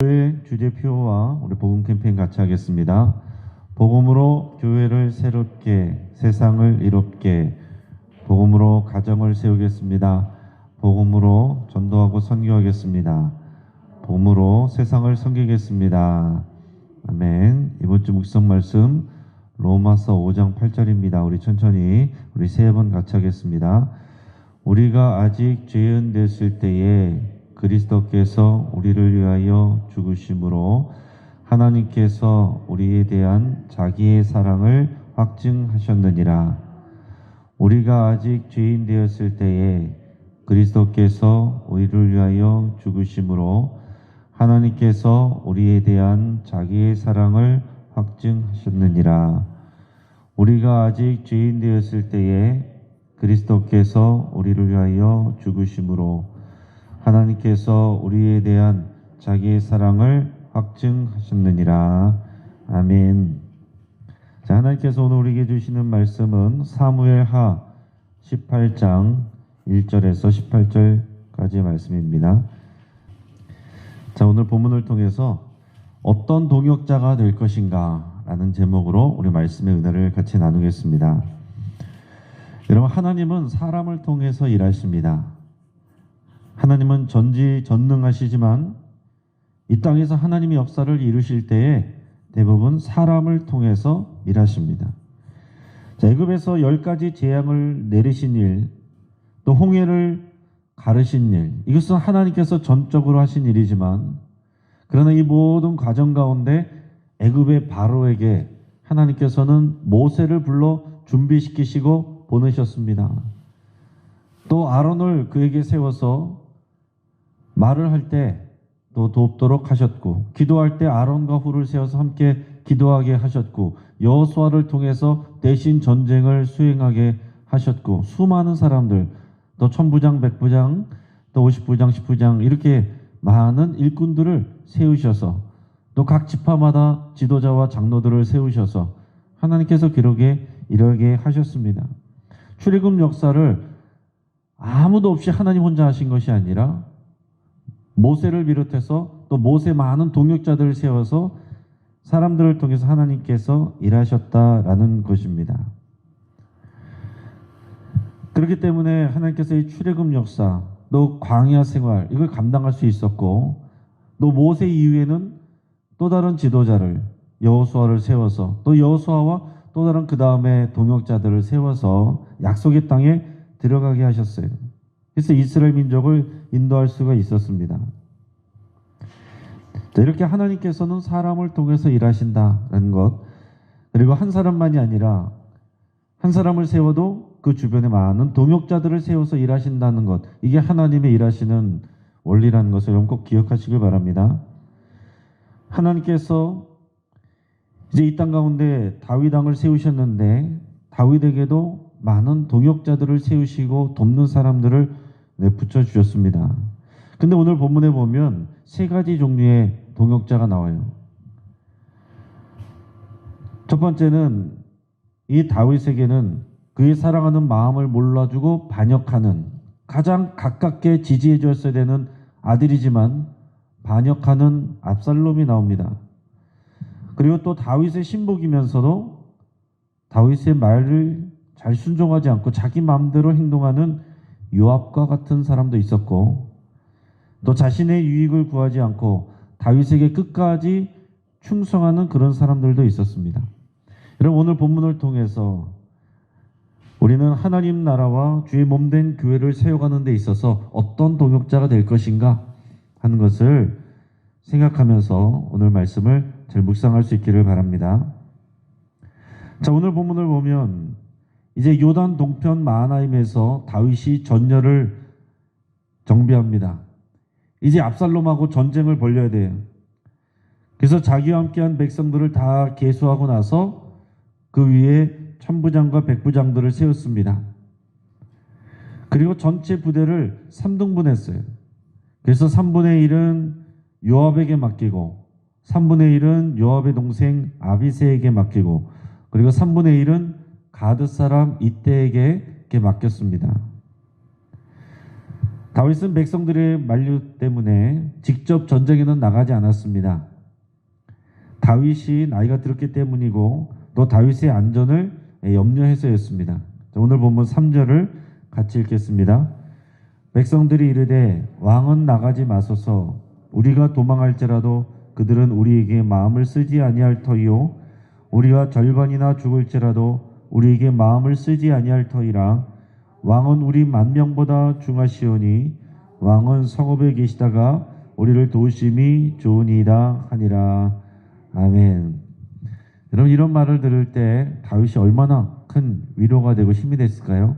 교회 주제표와 우리 복음 캠페인 같이 하겠습니다. 복음으로 교회를 새롭게, 세상을 이롭게, 복음으로 가정을 세우겠습니다. 복음으로 전도하고 선교하겠습니다. 복음으로 세상을 섬기겠습니다. 아멘. 이번 주 묵상 말씀 로마서 5장 8절입니다. 우리 천천히 우리 세 번 같이 하겠습니다. 우리가 아직 죄인 됐을 때에 그리스도께서 우리를 위하여 죽으심으로 하나님께서 우리에 대한 자기의 사랑을 확증하셨느니라. 우리가 아직 죄인 되었을 때에 그리스도께서 우리를 위하여 죽으심으로 하나님께서 우리에 대한 자기의 사랑을 확증하셨느니라. 우리가 아직 죄인 되었을 때에 그리스도께서 우리를 위하여 죽으심으로 하나님께서 우리에 대한 자기의 사랑을 확증하셨느니라. 아멘. 자, 하나님께서 오늘 우리에게 주시는 말씀은 사무엘하 18장 1절에서 18절까지의 말씀입니다. 자, 오늘 본문을 통해서 어떤 동역자가 될 것인가 라는 제목으로 우리 말씀의 은혜를 같이 나누겠습니다. 여러분, 하나님은 사람을 통해서 일하십니다. 하나님은 전지전능하시지만 이 땅에서 하나님의 역사를 이루실 때에 대부분 사람을 통해서 일하십니다. 자, 애굽에서 10가지 재앙을 내리신 일, 또 홍해를 가르신 일, 이것은 하나님께서 전적으로 하신 일이지만 그러나 이 모든 과정 가운데 애굽의 바로에게 하나님께서는 모세를 불러 준비시키시고 보내셨습니다. 또 아론을 그에게 세워서 말을 할 때 또 돕도록 하셨고, 기도할 때 아론과 훌을 세워서 함께 기도하게 하셨고, 여호수아를 통해서 대신 전쟁을 수행하게 하셨고, 수많은 사람들, 또 천부장, 백부장, 또 50부장, 10부장 이렇게 많은 일꾼들을 세우셔서 또 각 지파마다 지도자와 장로들을 세우셔서 하나님께서 기록에 이르게 하셨습니다. 출애굽 역사를 아무도 없이 하나님 혼자 하신 것이 아니라 모세를 비롯해서 또 모세 많은 동역자들을 세워서 사람들을 통해서 하나님께서 일하셨다라는 것입니다. 그렇기 때문에 하나님께서 이 출애굽 역사, 또 광야 생활 이걸 감당할 수 있었고, 또 모세 이후에는 또 다른 지도자를 여호수아를 세워서 또 여호수아와 또 다른 그 다음에 동역자들을 세워서 약속의 땅에 들어가게 하셨어요. 그래서 이스라엘 민족을 인도할 수가 있었습니다. 자, 이렇게 하나님께서는 사람을 통해서 일하신다라는 것, 그리고 한 사람만이 아니라 한 사람을 세워도 그 주변에 많은 동역자들을 세워서 일하신다는 것, 이게 하나님의 일하시는 원리라는 것을 여러분 꼭 기억하시길 바랍니다. 하나님께서 이제 이 땅 가운데 다윗 왕을 세우셨는데 다윗에게도 많은 동역자들을 세우시고 돕는 사람들을 붙여주셨습니다. 근데 오늘 본문에 보면 세 가지 종류의 동역자가 나와요. 첫 번째는 이 다윗에게는 그의 사랑하는 마음을 몰라주고 반역하는, 가장 가깝게 지지해 줬어야 되는 아들이지만 반역하는 압살롬이 나옵니다. 그리고 또 다윗의 신복이면서도 다윗의 말을 잘 순종하지 않고 자기 마음대로 행동하는 요압과 같은 사람도 있었고, 또 자신의 유익을 구하지 않고 다윗에게 끝까지 충성하는 그런 사람들도 있었습니다. 여러분, 오늘 본문을 통해서 우리는 하나님 나라와 주의 몸된 교회를 세워가는 데 있어서 어떤 동역자가 될 것인가 하는 것을 생각하면서 오늘 말씀을 잘 묵상할 수 있기를 바랍니다. 자, 오늘 본문을 보면 이제 요단 동편 마하나임에서 다윗이 전열을 정비합니다. 이제 압살롬하고 전쟁을 벌여야 돼요. 그래서 자기와 함께한 백성들을 다 계수하고 나서 그 위에 천부장과 백부장들을 세웠습니다. 그리고 전체 부대를 3등분했어요. 그래서 3분의 1은 요압에게 맡기고 3분의 1은 요압의 동생 아비새에게 맡기고 그리고 3분의 1은 가드 사람 이때에게 맡겼습니다. 다윗은 백성들의 만류 때문에 직접 전쟁에는 나가지 않았습니다. 다윗이 나이가 들었기 때문이고 또 다윗의 안전을 염려해서였습니다. 오늘 본문 3절을 같이 읽겠습니다. 백성들이 이르되 왕은 나가지 마소서. 우리가 도망할지라도 그들은 우리에게 마음을 쓰지 아니할 터이요 우리가 절반이나 죽을지라도 우리에게 마음을 쓰지 아니할 터이라. 왕은 우리 만명보다 중하시오니 왕은 성읍에 계시다가 우리를 도우심이 좋으니이다 하니라. 아멘. 여러분, 이런 말을 들을 때 다윗이 얼마나 큰 위로가 되고 힘이 됐을까요?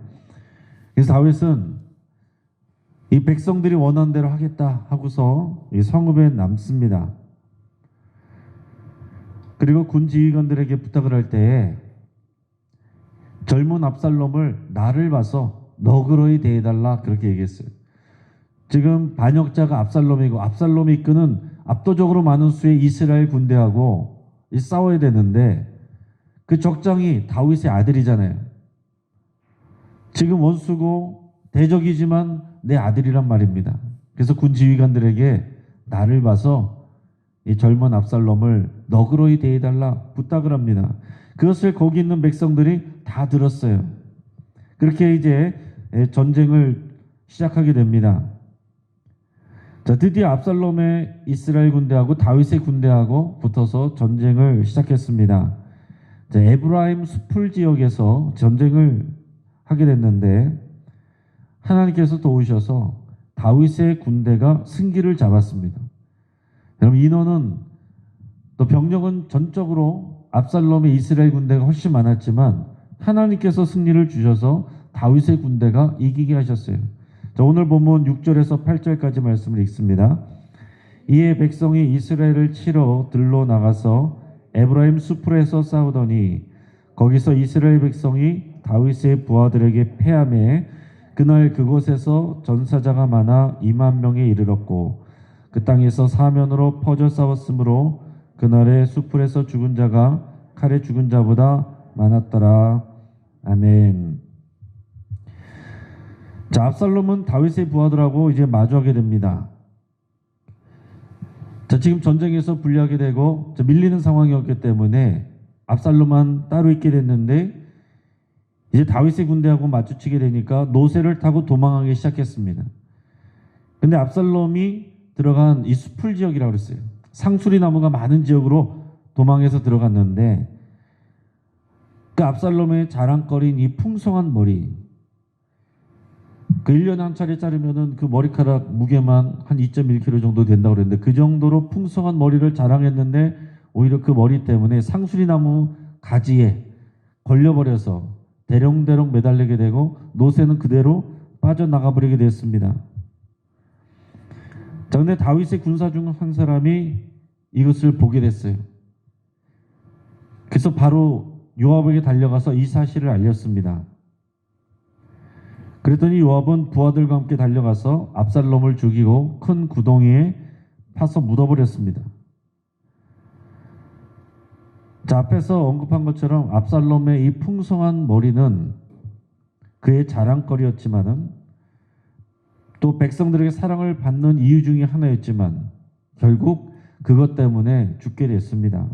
그래서 다윗은 이 백성들이 원하는 대로 하겠다 하고서 이 성읍에 남습니다. 그리고 군 지휘관들에게 부탁을 할 때에 젊은 압살롬을 나를 봐서 너그러이 대해달라 그렇게 얘기했어요. 지금 반역자가 압살롬이고 압살롬이 이끄는 압도적으로 많은 수의 이스라엘 군대하고 싸워야 되는데 그 적장이 다윗의 아들이잖아요. 지금 원수고 대적이지만 내 아들이란 말입니다. 그래서 군 지휘관들에게 나를 봐서 이 젊은 압살롬을 너그러이 대해달라 부탁을 합니다. 그것을 거기 있는 백성들이 다 들었어요. 그렇게 이제 전쟁을 시작하게 됩니다. 자, 드디어 압살롬의 이스라엘 군대하고 다윗의 군대하고 붙어서 전쟁을 시작했습니다. 자, 에브라임 수풀 지역에서 전쟁을 하게 됐는데 하나님께서 도우셔서 다윗의 군대가 승기를 잡았습니다. 여러분, 인원은 또 병력은 전적으로 압살롬의 이스라엘 군대가 훨씬 많았지만 하나님께서 승리를 주셔서 다윗의 군대가 이기게 하셨어요. 자, 오늘 본문 6절에서 8절까지 말씀을 읽습니다. 이에 백성이 이스라엘을 치러 들로 나가서 에브라임 수풀에서 싸우더니 거기서 이스라엘 백성이 다윗의 부하들에게 패하매 그날 그곳에서 전사자가 많아 2만 명에 이르렀고 그 땅에서 사면으로 퍼져 싸웠으므로 그날의 수풀에서 죽은 자가 칼에 죽은 자보다 많았더라. 아멘. 자, 압살롬은 다윗의 부하들하고 이제 마주하게 됩니다. 자, 지금 전쟁에서 불리하게 되고 밀리는 상황이었기 때문에 압살롬만 따로 있게 됐는데 이제 다윗의 군대하고 마주치게 되니까 노새를 타고 도망하기 시작했습니다. 근데 압살롬이 들어간 이 수풀 지역이라고 그랬어요. 상수리 나무가 많은 지역으로 도망해서 들어갔는데 그 압살롬의 자랑거리인 이 풍성한 머리, 그 1년에 한 차례 자르면은 그 머리카락 무게만 한 2.1kg 정도 된다고 그랬는데 그 정도로 풍성한 머리를 자랑했는데 오히려 그 머리 때문에 상수리 나무 가지에 걸려버려서 대롱대롱 매달리게 되고 노새는 그대로 빠져나가버리게 됐습니다. 자, 근데 다윗의 군사 중 한 사람이 이것을 보게 됐어요. 그래서 바로 요압에게 달려가서 이 사실을 알렸습니다. 그랬더니 요압은 부하들과 함께 달려가서 압살롬을 죽이고 큰 구덩이에 파서 묻어버렸습니다. 자, 앞에서 언급한 것처럼 압살롬의 이 풍성한 머리는 그의 자랑거리였지만은 또 백성들에게 사랑을 받는 이유 중에 하나였지만 결국 그것 때문에 죽게 됐습니다.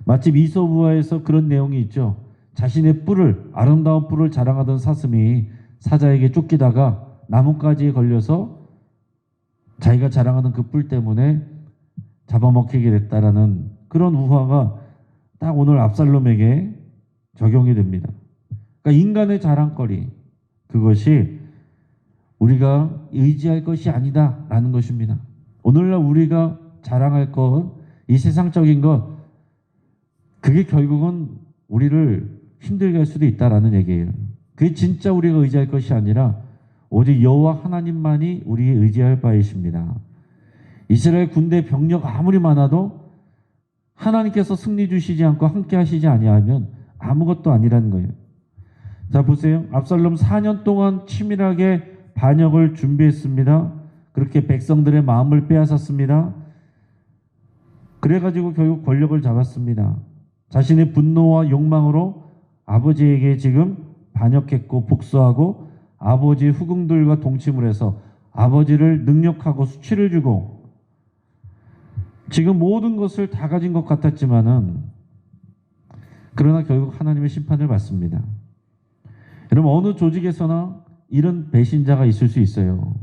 마치 미소부화에서 그런 내용이 있죠. 자신의 뿔을, 아름다운 뿔을 자랑하던 사슴이 사자에게 쫓기다가 나뭇가지에 걸려서 자기가 자랑하는 그 뿔 때문에 잡아먹히게 됐다라는 그런 우화가 딱 오늘 압살롬에게 적용이 됩니다. 그러니까 인간의 자랑거리, 그것이 우리가 의지할 것이 아니다라는 것입니다. 오늘날 우리가 자랑할 것, 이 세상적인 것, 그게 결국은 우리를 힘들게 할 수도 있다라는 얘기예요. 그게 진짜 우리가 의지할 것이 아니라 오직 여호와 하나님만이 우리의 의지할 바이십니다. 이스라엘 군대 병력 아무리 많아도 하나님께서 승리 주시지 않고 함께 하시지 아니하면 아무것도 아니라는 거예요. 자, 보세요. 압살롬 4년 동안 치밀하게 반역을 준비했습니다. 그렇게 백성들의 마음을 빼앗았습니다. 그래가지고 결국 권력을 잡았습니다. 자신의 분노와 욕망으로 아버지에게 지금 반역했고 복수하고 아버지 후궁들과 동침을 해서 아버지를 능력하고 수치를 주고 지금 모든 것을 다 가진 것 같았지만은 그러나 결국 하나님의 심판을 받습니다. 여러분 어느 조직에서나 이런 배신자가 있을 수 있어요.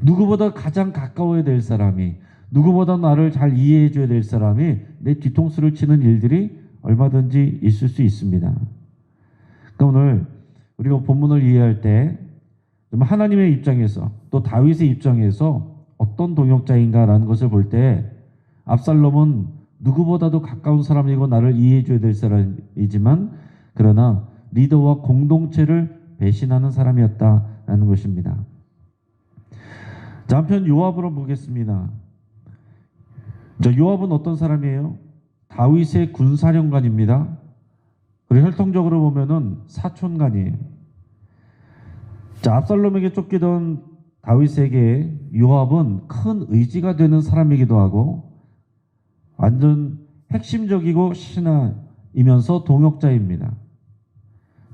누구보다 가장 가까워야 될 사람이, 누구보다 나를 잘 이해해 줘야 될 사람이 내 뒤통수를 치는 일들이 얼마든지 있을 수 있습니다. 그러니까 오늘 우리가 본문을 이해할 때 하나님의 입장에서 또 다윗의 입장에서 어떤 동역자인가라는 것을 볼 때 압살롬은 누구보다도 가까운 사람이고 나를 이해해 줘야 될 사람이지만 그러나 리더와 공동체를 배신하는 사람이었다라는 것입니다. 자, 한편 요압으로 보겠습니다. 자, 요압은 어떤 사람이에요? 다윗의 군사령관입니다. 그리고 혈통적으로 보면은 사촌간이에요. 자, 압살롬에게 쫓기던 다윗에게 요압은 큰 의지가 되는 사람이기도 하고 완전 핵심적이고 신하이면서 동역자입니다.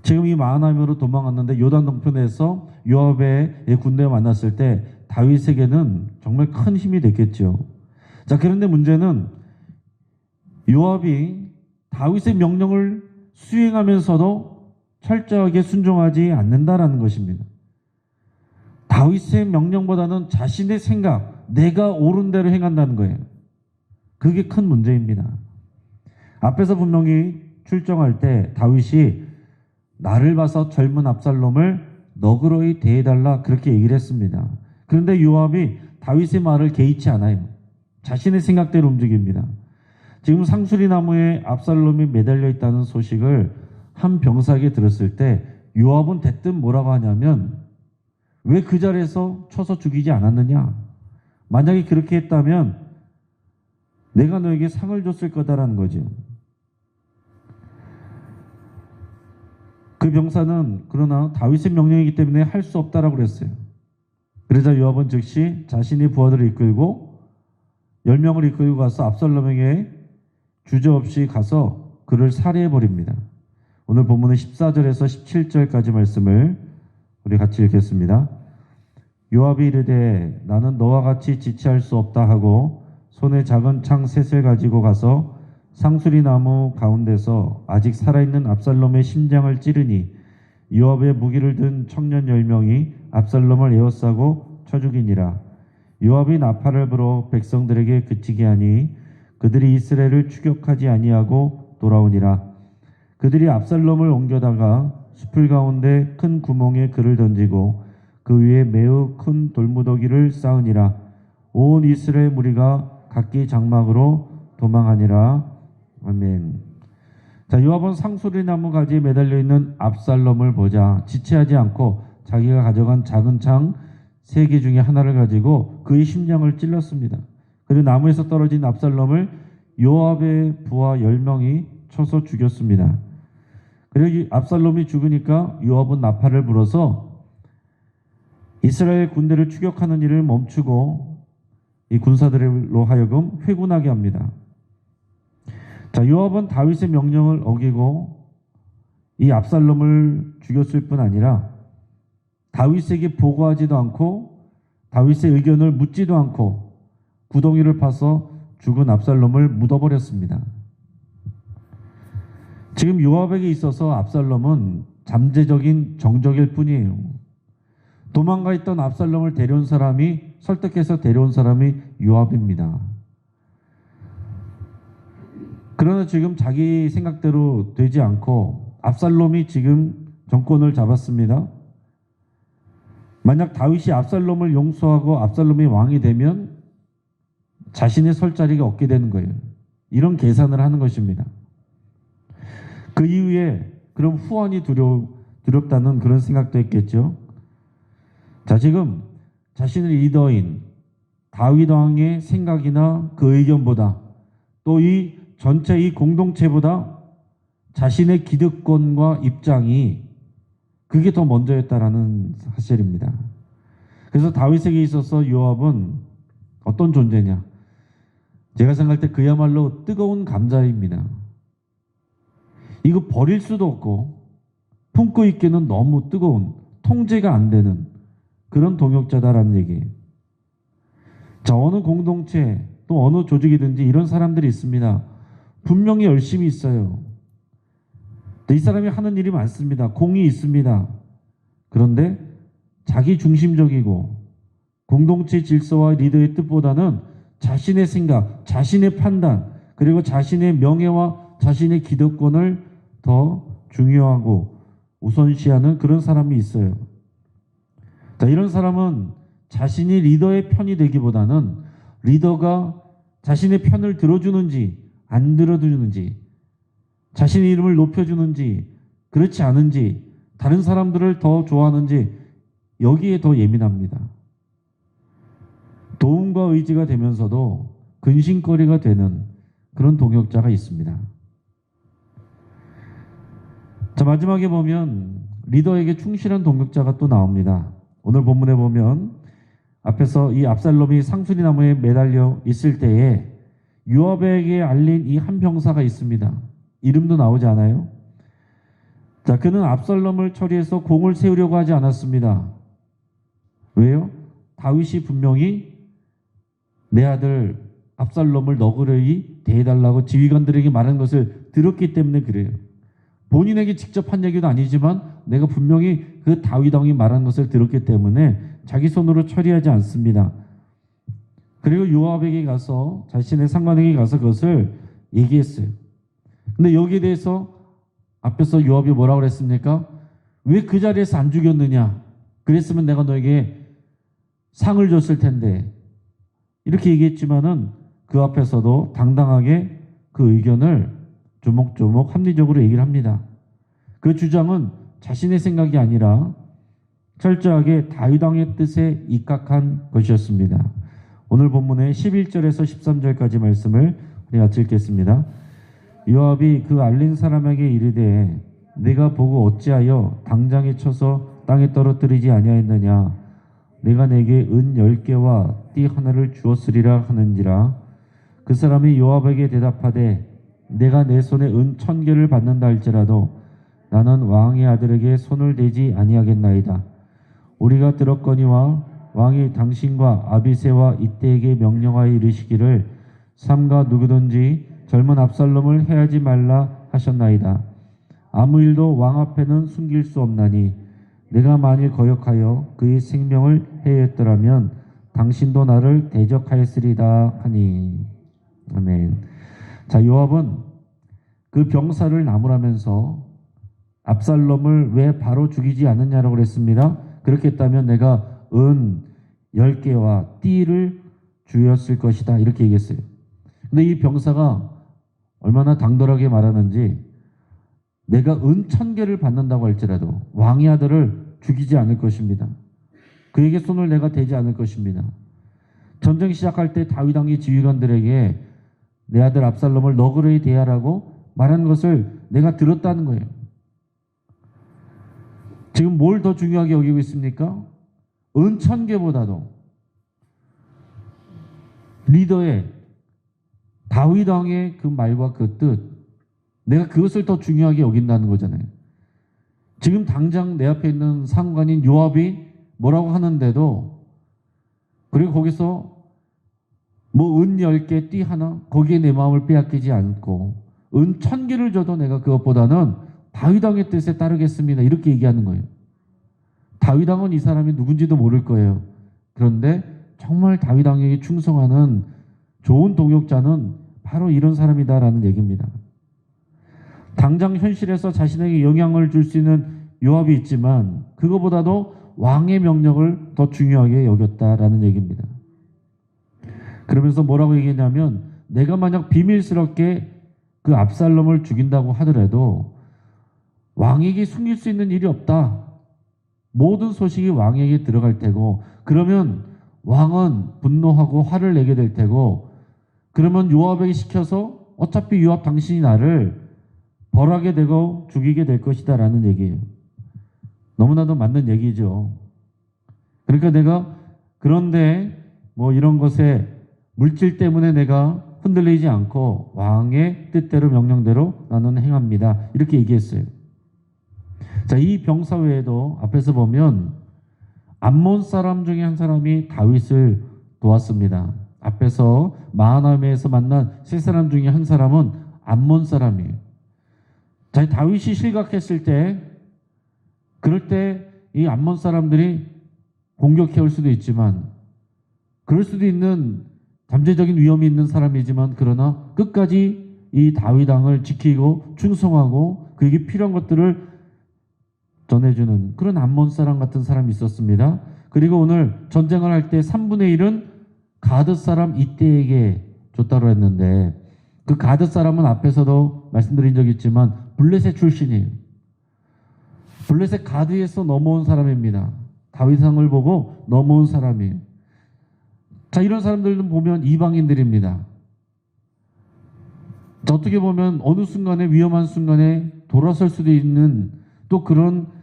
지금 이 마하나임으로 도망갔는데 요단 동편에서 요압의 군대와 만났을 때 다윗에게는 정말 큰 힘이 됐겠죠. 자, 그런데 문제는 요압이 다윗의 명령을 수행하면서도 철저하게 순종하지 않는다라는 것입니다. 다윗의 명령보다는 자신의 생각, 내가 옳은 대로 행한다는 거예요. 그게 큰 문제입니다. 앞에서 분명히 출정할 때 다윗이 나를 봐서 젊은 압살롬을 너그러이 대해달라 그렇게 얘기를 했습니다. 그런데 요압이 다윗의 말을 개의치 않아요. 자신의 생각대로 움직입니다. 지금 상수리 나무에 압살롬이 매달려 있다는 소식을 한 병사에게 들었을 때 요압은 대뜸 뭐라고 하냐면 왜 그 자리에서 쳐서 죽이지 않았느냐? 만약에 그렇게 했다면 내가 너에게 상을 줬을 거다라는 거죠. 그 병사는 그러나 다윗의 명령이기 때문에 할 수 없다라고 그랬어요. 그러자 요압은 즉시 자신의 부하들을 이끌고 10명을 이끌고 가서 압살롬에게 주저없이 가서 그를 살해해버립니다. 오늘 본문은 14절에서 17절까지 말씀을 우리 같이 읽겠습니다. 요압이 이르되 나는 너와 같이 지체할 수 없다 하고 손에 작은 창 셋을 가지고 가서 상수리 나무 가운데서 아직 살아있는 압살롬의 심장을 찌르니 요압의 무기를 든 청년 10명이 압살롬을 에워싸고 쳐 죽이니라. 요압이 나팔을 불어 백성들에게 그치게 하니 그들이 이스라엘을 추격하지 아니하고 돌아오니라. 그들이 압살롬을 옮겨다가 숲을 가운데 큰 구멍에 그를 던지고 그 위에 매우 큰 돌무더기를 쌓으니라. 온 이스라엘 무리가 각기 장막으로 도망하니라. 아멘. 자, 요압은 상수리 나무 가지에 매달려 있는 압살롬을 보자 지체하지 않고 자기가 가져간 작은 창 3개 중에 하나를 가지고 그의 심장을 찔렀습니다. 그리고 나무에서 떨어진 압살롬을 요압의 부하 10명이 쳐서 죽였습니다. 그리고 압살롬이 죽으니까 요압은 나팔을 불어서 이스라엘 군대를 추격하는 일을 멈추고 이 군사들로 하여금 회군하게 합니다. 자, 요압은 다윗의 명령을 어기고 이 압살롬을 죽였을 뿐 아니라 다윗에게 보고하지도 않고 다윗의 의견을 묻지도 않고 구덩이를 파서 죽은 압살롬을 묻어버렸습니다. 지금 요압에게 있어서 압살롬은 잠재적인 정적일 뿐이에요. 도망가 있던 압살롬을 데려온 사람이 설득해서 데려온 사람이 요압입니다. 그러나 지금 자기 생각대로 되지 않고 압살롬이 지금 정권을 잡았습니다. 만약 다윗이 압살롬을 용서하고 압살롬이 왕이 되면 자신의 설 자리가 없게 되는 거예요. 이런 계산을 하는 것입니다. 그 이후에 그럼 후환이 두렵다는 그런 생각도 했겠죠. 자, 지금 자신의 리더인 다윗 왕의 생각이나 그 의견보다 또 이 전체 이 공동체보다 자신의 기득권과 입장이 그게 더 먼저였다라는 사실입니다. 그래서 다윗에게 있어서 요압은 어떤 존재냐? 제가 생각할 때 그야말로 뜨거운 감자입니다. 이거 버릴 수도 없고 품고 있기는 너무 뜨거운 통제가 안 되는 그런 동역자다라는 얘기예요. 자, 어느 공동체 또 어느 조직이든지 이런 사람들이 있습니다. 분명히 열심히 있어요. 이 사람이 하는 일이 많습니다. 공이 있습니다. 그런데 자기 중심적이고 공동체 질서와 리더의 뜻보다는 자신의 생각, 자신의 판단, 그리고 자신의 명예와 자신의 기득권을 더 중요하고 우선시하는 그런 사람이 있어요. 자, 이런 사람은 자신이 리더의 편이 되기보다는 리더가 자신의 편을 들어주는지 안 들어주는지, 자신의 이름을 높여주는지 그렇지 않은지, 다른 사람들을 더 좋아하는지 여기에 더 예민합니다. 도움과 의지가 되면서도 근심거리가 되는 그런 동역자가 있습니다. 자, 마지막에 보면 리더에게 충실한 동역자가 또 나옵니다. 오늘 본문에 보면 앞에서 이 압살롬이 상수리 나무에 매달려 있을 때에 요압에게 알린 이 한 병사가 있습니다. 이름도 나오지 않아요? 자, 그는 압살롬을 처리해서 공을 세우려고 하지 않았습니다. 왜요? 다윗이 분명히 내 아들 압살롬을 너그러이 대해달라고 지휘관들에게 말한 것을 들었기 때문에 그래요. 본인에게 직접 한 얘기도 아니지만 내가 분명히 그 다윗 왕이 말한 것을 들었기 때문에 자기 손으로 처리하지 않습니다. 그리고 요압에게 가서, 자신의 상관에게 가서 그것을 얘기했어요. 근데 여기에 대해서 앞에서 요압이 뭐라고 그랬습니까? 왜 그 자리에서 안 죽였느냐? 그랬으면 내가 너에게 상을 줬을 텐데. 이렇게 얘기했지만은 그 앞에서도 당당하게 그 의견을 조목조목 합리적으로 얘기를 합니다. 그 주장은 자신의 생각이 아니라 철저하게 다윗 왕의 뜻에 입각한 것이었습니다. 오늘 본문의 11절에서 13절까지 말씀을 우리가 읽겠습니다. 요압이 그 알린 사람에게 이르되 내가 보고 어찌하여 당장에 쳐서 땅에 떨어뜨리지 아니하였느냐? 내가 내게 은 10개와 띠 하나를 주었으리라 하는지라. 그 사람이 요압에게 대답하되 내가 내 손에 은 1000개를 받는다 할지라도 나는 왕의 아들에게 손을 대지 아니하겠나이다. 우리가 들었거니와 왕이 당신과 아비새와 이때에게 명령하여 이르시기를 삼가 누구든지 젊은 압살롬을 해하지 말라 하셨나이다. 아무 일도 왕 앞에는 숨길 수 없나니 내가 만일 거역하여 그의 생명을 해했더라면 당신도 나를 대적하였으리다 하니. 아멘. 자, 요압은 그 병사를 나무라면서 압살롬을 왜 바로 죽이지 않느냐라고 그랬습니다. 그렇게 했다면 내가 은 10개와 띠를 주었을 것이다, 이렇게 얘기했어요. 근데 이 병사가 얼마나 당돌하게 말하는지, 내가 은 1000개를 받는다고 할지라도 왕의 아들을 죽이지 않을 것입니다. 그에게 손을 내가 대지 않을 것입니다. 전쟁 시작할 때 다윗 왕이 지휘관들에게 내 아들 압살롬을 너그러이 대하라고 말한 것을 내가 들었다는 거예요. 지금 뭘 더 중요하게 여기고 있습니까? 은 1000개보다도 리더의 다윗 왕의 그 말과 그 뜻, 내가 그것을 더 중요하게 여긴다는 거잖아요. 지금 당장 내 앞에 있는 상관인 요압이 뭐라고 하는데도, 그리고 거기서 뭐 은 10개, 띠 하나, 거기에 내 마음을 빼앗기지 않고 은 1000개를 줘도 내가 그것보다는 다윗 왕의 뜻에 따르겠습니다, 이렇게 얘기하는 거예요. 다윗 왕은 이 사람이 누군지도 모를 거예요. 그런데 정말 다윗 왕에게 충성하는 좋은 동역자는 바로 이런 사람이다라는 얘기입니다. 당장 현실에서 자신에게 영향을 줄 수 있는 요압이 있지만 그거보다도 왕의 명령을 더 중요하게 여겼다라는 얘기입니다. 그러면서 뭐라고 얘기했냐면, 내가 만약 비밀스럽게 그 압살롬을 죽인다고 하더라도 왕에게 숨길 수 있는 일이 없다. 모든 소식이 왕에게 들어갈 테고, 그러면 왕은 분노하고 화를 내게 될 테고, 그러면 요압에게 시켜서 어차피 요압 당신이 나를 벌하게 되고 죽이게 될 것이다 라는 얘기예요. 너무나도 맞는 얘기죠. 그러니까 내가 그런데 뭐 이런 것에 물질 때문에 내가 흔들리지 않고 왕의 뜻대로 명령대로 나는 행합니다, 이렇게 얘기했어요. 자, 이 병사 외에도 앞에서 보면 암몬 사람 중에 한 사람이 다윗을 도왔습니다. 앞에서 마하나임에서 만난 세 사람 중에 한 사람은 암몬 사람이에요. 자, 다윗이 실각했을 때, 그럴 때 이 암몬 사람들이 공격해 올 수도 있지만, 그럴 수도 있는 잠재적인 위험이 있는 사람이지만, 그러나 끝까지 이 다윗 왕을 지키고 충성하고 그에게 필요한 것들을 전해주는 그런 암몬 사람 같은 사람이 있었습니다. 그리고 오늘 전쟁을 할 때 3분의 1은 가드 사람 이때에게 줬다고 했는데, 그 가드 사람은 앞에서도 말씀드린 적이 있지만 블레셋 출신이에요. 블레셋 가드에서 넘어온 사람입니다. 다윗 왕을 보고 넘어온 사람이에요. 자, 이런 사람들은 보면 이방인들입니다. 자, 어떻게 보면 어느 순간에, 위험한 순간에 돌아설 수도 있는, 또 그런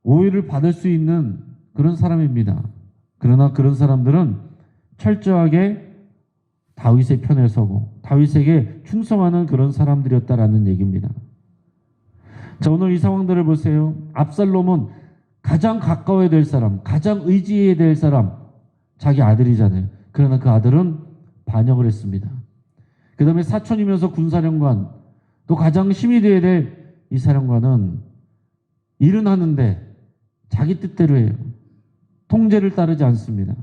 오해를 받을 수 있는 그런 사람입니다. 그러나 그런 사람들은 철저하게 다윗의 편에 서고 다윗에게 충성하는 그런 사람들이었다라는 얘기입니다. 자, 오늘 이 상황들을 보세요. 압살롬은 가장 가까워야 될 사람, 가장 의지해야 될 사람, 자기 아들이잖아요. 그러나 그 아들은 반역을 했습니다. 그 다음에 사촌이면서 군사령관, 또 가장 힘이 되어야 될 이 사령관은 일은 하는데 자기 뜻대로 해요. 통제를 따르지 않습니다.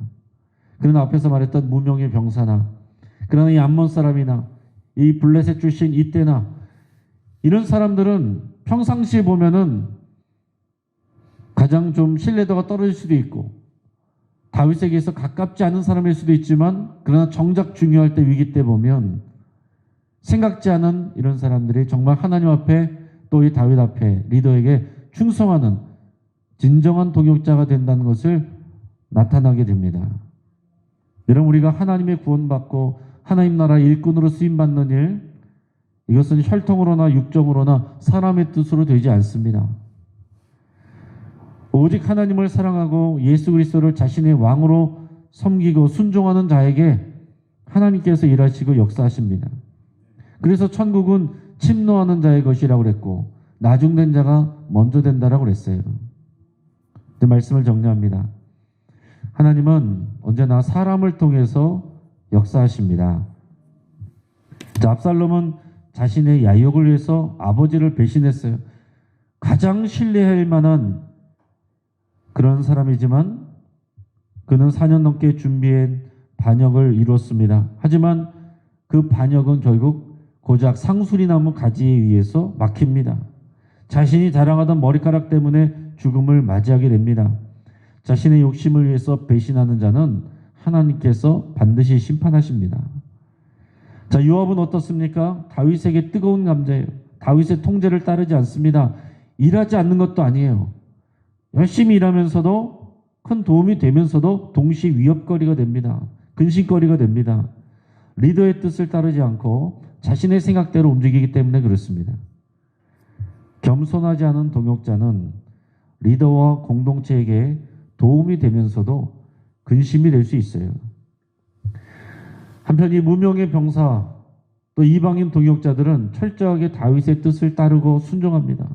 그러나 앞에서 말했던 무명의 병사나, 그러나 이 암몬 사람이나 이 블레셋 출신 이때나, 이런 사람들은 평상시에 보면은 가장 좀 신뢰도가 떨어질 수도 있고 다윗에게서 가깝지 않은 사람일 수도 있지만, 그러나 정작 중요할 때, 위기 때 보면 생각지 않은 이런 사람들이 정말 하나님 앞에, 또 이 다윗 앞에 리더에게 충성하는 진정한 동역자가 된다는 것을 나타나게 됩니다. 여러분, 우리가 하나님의 구원받고 하나님 나라 일꾼으로 쓰임받는 일, 이것은 혈통으로나 육정으로나 사람의 뜻으로 되지 않습니다. 오직 하나님을 사랑하고 예수 그리스도를 자신의 왕으로 섬기고 순종하는 자에게 하나님께서 일하시고 역사하십니다. 그래서 천국은 침노하는 자의 것이라고 그랬고 나중된 자가 먼저 된다라고 그랬어요. 그 말씀을 정리합니다. 하나님은 언제나 사람을 통해서 역사하십니다. 자, 압살롬은 자신의 야욕을 위해서 아버지를 배신했어요. 가장 신뢰할 만한 그런 사람이지만 그는 4년 넘게 준비한 반역을 이루었습니다. 하지만 그 반역은 결국 고작 상수리나무 가지에 의해서 막힙니다. 자신이 자랑하던 머리카락 때문에 죽음을 맞이하게 됩니다. 자신의 욕심을 위해서 배신하는 자는 하나님께서 반드시 심판하십니다. 자, 요압은 어떻습니까? 다윗에게 뜨거운 감자예요. 다윗의 통제를 따르지 않습니다. 일하지 않는 것도 아니에요. 열심히 일하면서도, 큰 도움이 되면서도 동시에 위협거리가 됩니다. 근심거리가 됩니다. 리더의 뜻을 따르지 않고 자신의 생각대로 움직이기 때문에 그렇습니다. 겸손하지 않은 동역자는 리더와 공동체에게 도움이 되면서도 근심이 될 수 있어요. 한편 이 무명의 병사, 또 이방인 동역자들은 철저하게 다윗의 뜻을 따르고 순종합니다.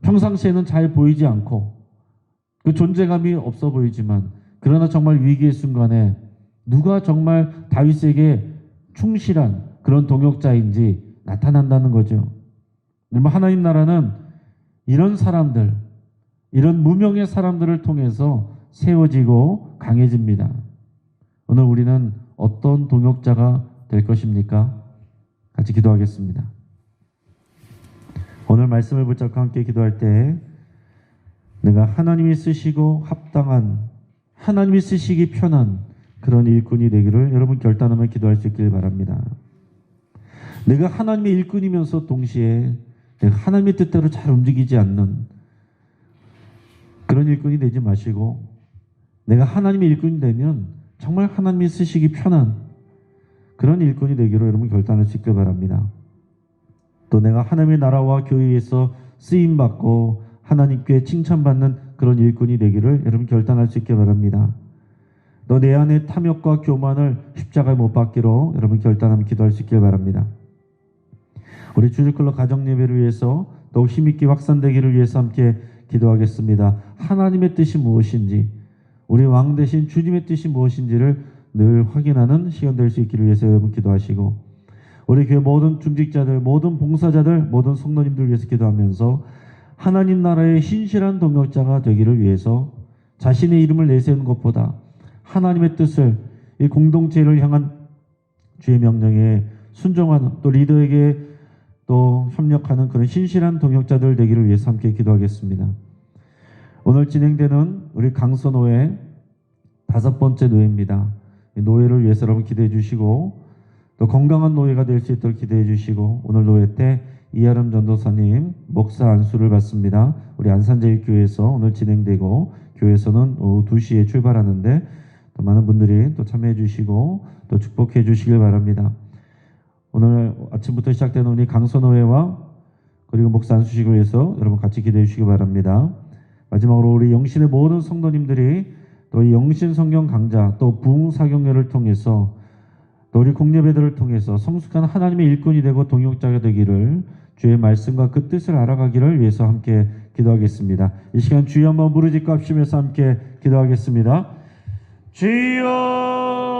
평상시에는 잘 보이지 않고 그 존재감이 없어 보이지만, 그러나 정말 위기의 순간에 누가 정말 다윗에게 충실한 그런 동역자인지 나타난다는 거죠. 하나님 나라는 이런 사람들, 이런 무명의 사람들을 통해서 세워지고 강해집니다. 오늘 우리는 어떤 동역자가 될 것입니까? 같이 기도하겠습니다. 오늘 말씀을 붙잡고 함께 기도할 때 내가 하나님이 쓰시고 합당한, 하나님이 쓰시기 편한 그런 일꾼이 되기를 여러분 결단하며 기도할 수 있길 바랍니다. 내가 하나님의 일꾼이면서 동시에 내가 하나님의 뜻대로 잘 움직이지 않는 그런 일꾼이 되지 마시고, 내가 하나님의 일꾼이 되면 정말 하나님이 쓰시기 편한 그런 일꾼이 되기로 여러분 결단할 수 있길 바랍니다. 또 내가 하나님의 나라와 교회에서 쓰임받고 하나님께 칭찬받는 그런 일꾼이 되기를 여러분 결단할 수 있길 바랍니다. 또 내 안에 탐욕과 교만을 십자가에 못 박기로 여러분 결단하며 기도할 수 있길 바랍니다. 우리 주일클럽 가정예배를 위해서 더욱 힘있게 확산되기를 위해서 함께 기도하겠습니다. 하나님의 뜻이 무엇인지, 우리 왕 대신 주님의 뜻이 무엇인지를 늘 확인하는 시간 될 수 있기를 위해서 여러분 기도하시고, 우리 교회 모든 중직자들, 모든 봉사자들, 모든 성도님들 위해서 기도하면서 하나님 나라의 신실한 동역자가 되기를 위해서 자신의 이름을 내세우는 것보다 하나님의 뜻을, 이 공동체를 향한 주의 명령에 순종하는, 또 리더에게 또 협력하는 그런 신실한 동역자들 되기를 위해서 함께 기도하겠습니다. 오늘 진행되는 우리 강서노회 5번째 노회입니다. 이 노회를 위해서 여러분 기도해 주시고, 또 건강한 노회가 될 수 있도록 기도해 주시고, 오늘 노회 때 이하름 전도사님 목사 안수를 받습니다. 우리 안산제일교회에서 오늘 진행되고, 교회에서는 오후 2시에 출발하는데 또 많은 분들이 또 참여해 주시고 또 축복해 주시길 바랍니다. 오늘 아침부터 시작되는 우리 강서노회와 그리고 목사 안수식을 위해서 여러분 같이 기도해 주시기 바랍니다. 마지막으로 우리 영신의 모든 성도님들이 또 이 영신 성경 강좌, 또 부흥사경회를 통해서, 또 우리 공예배들을 통해서 성숙한 하나님의 일꾼이 되고 동역자가 되기를, 주의 말씀과 그 뜻을 알아가기를 위해서 함께 기도하겠습니다. 이 시간 주여 한번 부르짖고 합심해서 함께 기도하겠습니다. 주여